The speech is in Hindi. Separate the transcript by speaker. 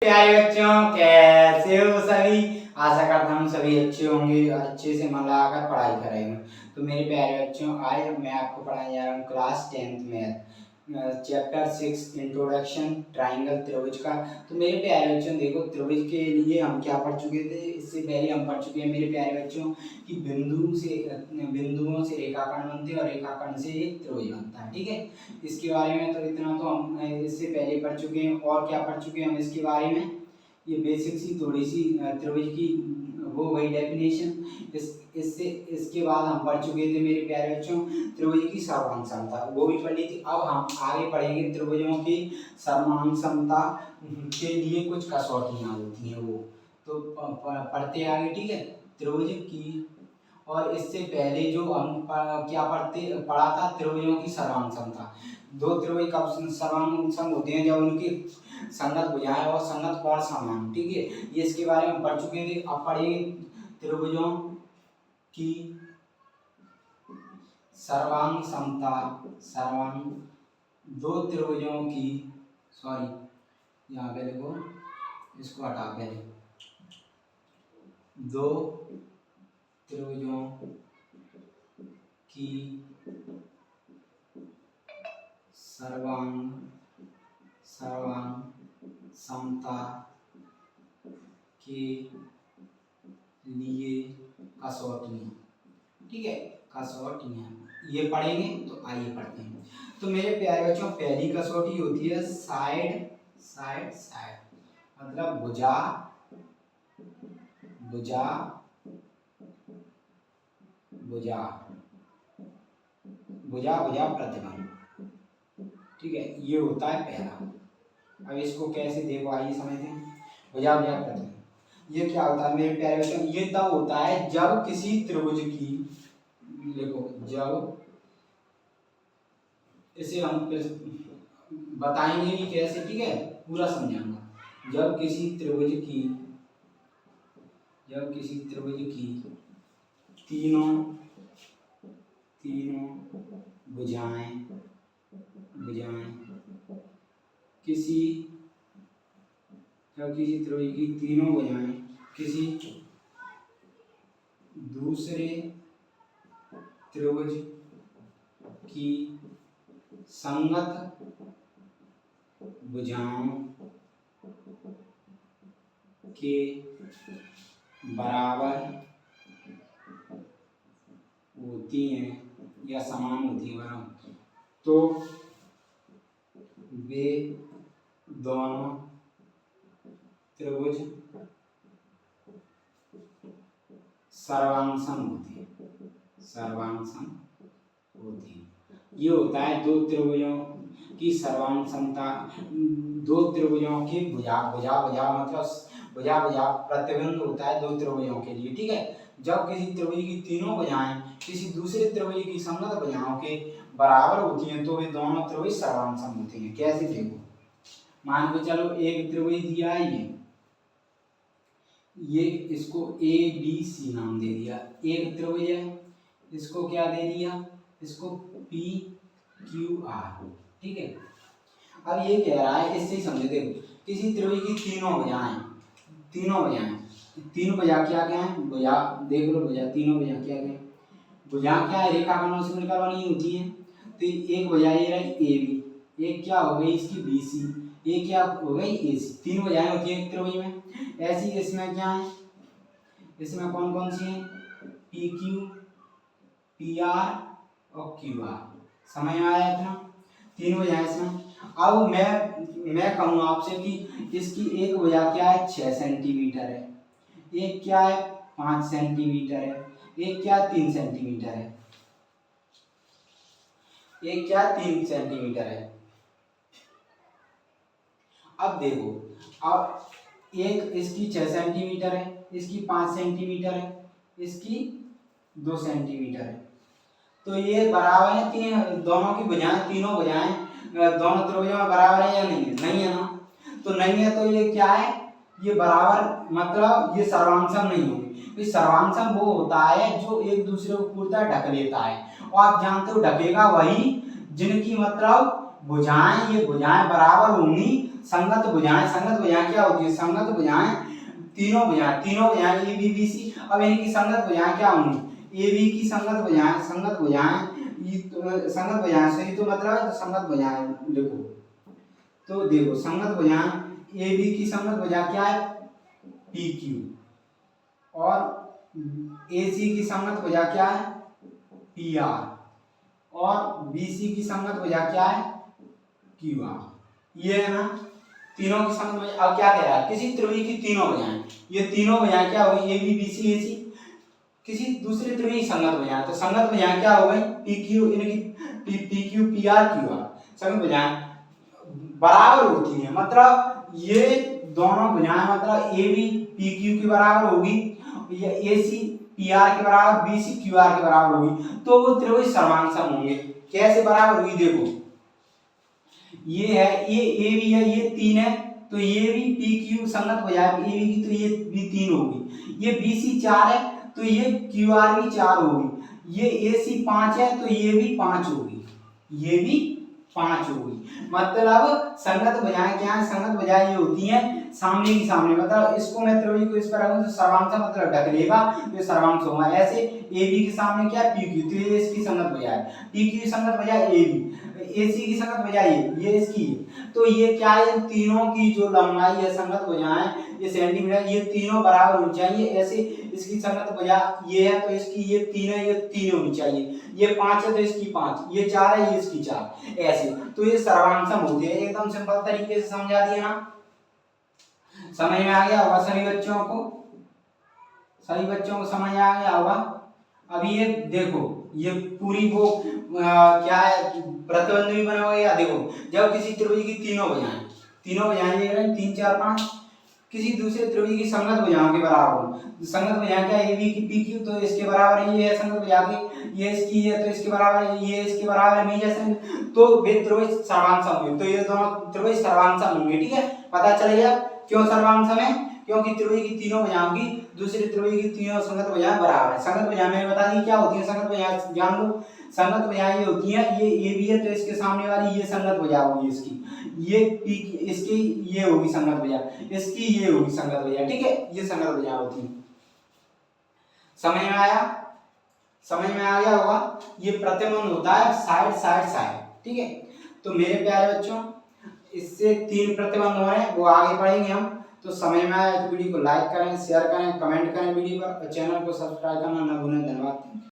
Speaker 1: प्यारे बच्चों, कैसे हो सभी। आशा करता हूँ सभी अच्छे होंगे और अच्छे से मन लगाकर पढ़ाई करेंगे। तो मेरे प्यारे बच्चों, आज मैं आपको पढ़ाने जा रहा हूँ class 10th math chapter 6 introduction triangle त्रिभुज का। तो मेरे प्यारे बच्चों देखो, त्रिभुज के लिए हम क्या पढ़ चुके थे। इससे पहले हम पढ़ चुके हैं मेरे प्यारे बच्चों कि बिंदुओं से रेखाखंड बनते हैं और रेखाखंड से एक त्रिभुज बनता है। ठीक है, इसके बारे में तो इतना तो हम इससे पहले पढ़ चुके हैं। और क्या पढ़ चुके हैं हम इसके बारे में, ये बेसिक सी थोड़ी सी त्रिभुज की वो वही डेफिनेशन। इसके बाद हम पढ़ चुके थे मेरे प्यारे बच्चों त्रिभुज की सर्वांग समता, वो भी पढ़ी थी। अब हम आगे पढ़ेंगे त्रिभुजों की सर्वांग समता के लिए कुछ कसौटियाँ होती हैं, वो तो पढ़ते आगे। ठीक है, त्रिभुज की। और इससे पहले जो हम क्या पढ़ा था, त्रिभुजों की सर्वांग समता। दो त्रिभुज कब सर्वांग सम होते हैं, जब उनकी संगत भुजाएं और संगत कोण समान। ठीक है, ये इसके बारे में पढ़ चुके थे। अब पढ़ेंगे त्रिभुजों की सर्वांग समता। दो त्रिभुजों की, सॉरी यहाँ पे देखो, इसको हटा पहले। दो त्रिभुजों की सर्वांग समता के लिए कसौटियाँ। ठीक है, कसौटियाँ ये पढ़ेंगे। तो आइए पढ़ते हैं। तो मेरे प्यारे बच्चों, पहली कसौटी होती है साइड मतलब भुजा प्रतिबंध। ठीक है, ये होता है पहला। अब इसको कैसे देखो, आइए समझते हैं। भुजा प्रतिबंध ये क्या होता है मेरे प्यारे बच्चों, ये तब होता है जब किसी त्रिभुज की, देखो जब, इसे हम बताएंगे कि कैसे। ठीक है, पूरा समझाऊंगा। जब किसी त्रिभुज की तीनों भुजाएं किसी दूसरे त्रिभुज की संगत भुजाओं के बराबर होती हैं या समान होती हैं, तो वे दोनों त्रिभुज सर्वांग सम होती है। ये होता है दो त्रिभुजों की सर्वांग समता। दो त्रिभुजों की भुजा मतलब भुजा प्रतिबंध होता है दो त्रिभुजों के लिए। ठीक है, जब किसी त्रिभुज की तीनों भुजाएं किसी दूसरे त्रिभुज की संगत भुजाओं के बराबर होती हैं, तो वे दोनों त्रिभुज सर्वांग सम होती हैं। कैसे देखो, मान के चलो एक त्रिभुज दिया है, ये इसको ए बी सी नाम दे दिया। एक त्रिभुज है, इसको क्या दे दिया, इसको पी क्यू आर। ठीक है, अब ये कह रहा है, इससे ही समझे। देखो, किसी त्रिभुज की तीनों भुजाएं तीन भुजा क्या है, भुजा देख लो, भुजा तीनों भुजा क्या है, भुजा क्या है, रेखाखंडों से मिलकर बनी होती है। तो एक भुजा ये रही ए बी, एक क्या हो गई इसकी बी सी, एक क्या हो गई ए सी। तीन भुजाएं होती हैं एक त्रिभुज में। ऐसी इसमें क्या है, इसमें कौन कौन सी हैं, पी क्यू, पी आर और क्यू आर। समझ में आया इतना, तीन भुजाएं इसमें। अब मैं कहूँ आपसे कि इसकी एक भुजा क्या है 6 सेंटीमीटर है, एक क्या है 5 सेंटीमीटर है, एक क्या 3 सेंटीमीटर है, एक क्या 3 सेंटीमीटर है। अब देखो, अब एक इसकी 6 सेंटीमीटर है, इसकी 5 सेंटीमीटर है, इसकी 2 सेंटीमीटर है। तो ये बराबर है, तीन दोनों की भुजाएं, तीनों भुजाएं दोनों त्रिभुजों में बराबर है या नहीं है, नहीं है ना। तो नहीं है, तो ये क्या है, ये बराबर मतलब ये सर्वांग नहीं होगी। तो सर्वांग वो होता है जो एक दूसरे को पूर्णतः ढक लेता है। और आप जानते हो ढकेगा वही जिनकी मतलब भुजाएं, ये भुजाएं बराबर होंगी, संगत भुजाएं क्या होती है? संगत भुजाएं तीनों भुजाएं ए बी बी सी। अब इनकी संगत भुजाएं क्या होंगी? ए बी की संगत भुजाएं सही तो मतलब है, तो संगत भुजाएं देखो, तो देखो संगत भुजाएं ए बी की संगत भुजा क्या है? P Q. और ए सी की संगत भुजा क्या है? P R. और बी सी की संगत भुजा क्या है? Q R. ये है ना तीनों की संगत भुजा। अब क्या कह रहा है? किसी त्रिभुज की तीनों भुजाएं, ये तीनों भुजाएं क्या होगी? ए बी बी सी ए सी। किसी दूसरे त्रिभुज की संगत भुजाएं, तो संगत भुजाएं क्या हो गई? पी क्यू, इनकी P Q P R Q R. संगत भुजाएं बराबर होती है, मतलब ये दोनों भुजाएं मतलब ए बी पी क्यू के बराबर होगी, या ए सी पी आर के बराबर, बी सी क्यू आर के बराबर होगी, तो वो त्रिभुज सर्वांग सम होंगे। कैसे बराबर होगी? देखो ये है, ये ए बी है, ये 3 है, तो ये भी पी क्यू संगत हो जाएगी ए बी की, तो ये भी 3 होगी। ये बी सी 4 है, तो ये क्यू आर भी 4 होगी। ये ए सी 5 है, तो ये भी 5 होगी, ये भी 5 होगी। मतलब संगत भुजाएं क्या है? संगत भुजाएं ये होती हैं सामने की सामने, मतलब इसको मैं त्रिभुज को इस पर रखूं तो सर्वांग सम मतलब ढक लेगा, तो सर्वांग सम होगा। ऐसे ए बी के सामने क्या है? पी क्यू, तो ये इसकी संगत भुजा है। पी क्यू की संगत भुजा ए बी, ए सी की संगत भुजा ये इसकी। तो ये क्या है? इन तीनों की जो लंबाई है संगत भुजाएं, ये सेंटीमीटर, ये तीनों बराबर होनी चाहिए। ऐसे इसकी संगत भुजा ये है, तो इसकी ये 3 है, ये 3 होनी चाहिए। ये 5 है, तो इसकी 5, ये 4 है, ये इसकी 4, ऐसे। तो ये सर्वांग सम होती है। एकदम सिंपल तरीके से समझा दिया ना, समझ में आ गया होगा सभी बच्चों को? सभी बच्चों को समझ आ गया होगा। अभी ये देखो, ये पूरी वो क्या है? प्रतिबंध भी बना हुआ है। देखो जब किसी त्रिभुज की तीनों भुजाएं ये 3 4 5 किसी दूसरे त्रिभुज की संगत भुजाओं के बराबर हो। संगत भुजाएं क्या? ए बी की पी क्यू, तो इसके बराबर है। ये है संगत भुजा की, ये इसकी है, तो इसके बराबर है। ये इसके बराबर है, जैसे तो वे त्रिभुज सर्वांग सम होंगे। तो ये दोनों त्रिभुज सर्वांग सम होंगे। ठीक है, पता चल गया क्यों सर्वांग सम है? क्योंकि त्रिभुज की तीनों भुजाओं की दूसरे त्रिभुज की तीनों संगत भुजाएं बराबर है। संगत भुजाएं मैंने बता दी क्या होती है। संगत भुजाएं जान लो, संगत भुजाएं ये होती है, ये ए बी है, तो इसके सामने वाली ये संगत भुजा होगी इसकी, ये पी इसकी ये होगी संगत भुजा, इसकी ये होगी संगत भुजा। ठीक है, ये संगत भुजा होती है। समझ में आया? समझ में आ गया होगा। ये प्रतिबंध होता है साइड। ठीक है, तो मेरे प्यारे बच्चों इससे 3 प्रतिबंध हो रहे हैं, वो आगे पढ़ेंगे हम। तो समझ में आया तो वीडियो को लाइक करें, शेयर करें, कमेंट करें वीडियो पर, और चैनल को सब्सक्राइब करना ना भूलें। धन्यवाद।